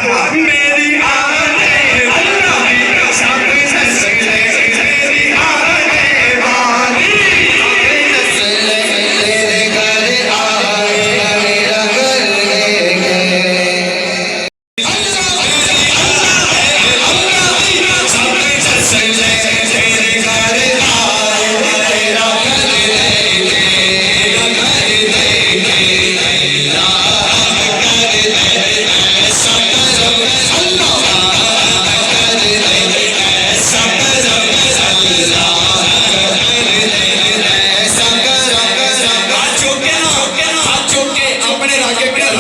میری آنے والی سب نسلیں میری آنے والی تیرے گھر آئے میرا گھر لے گئے اپنے راگے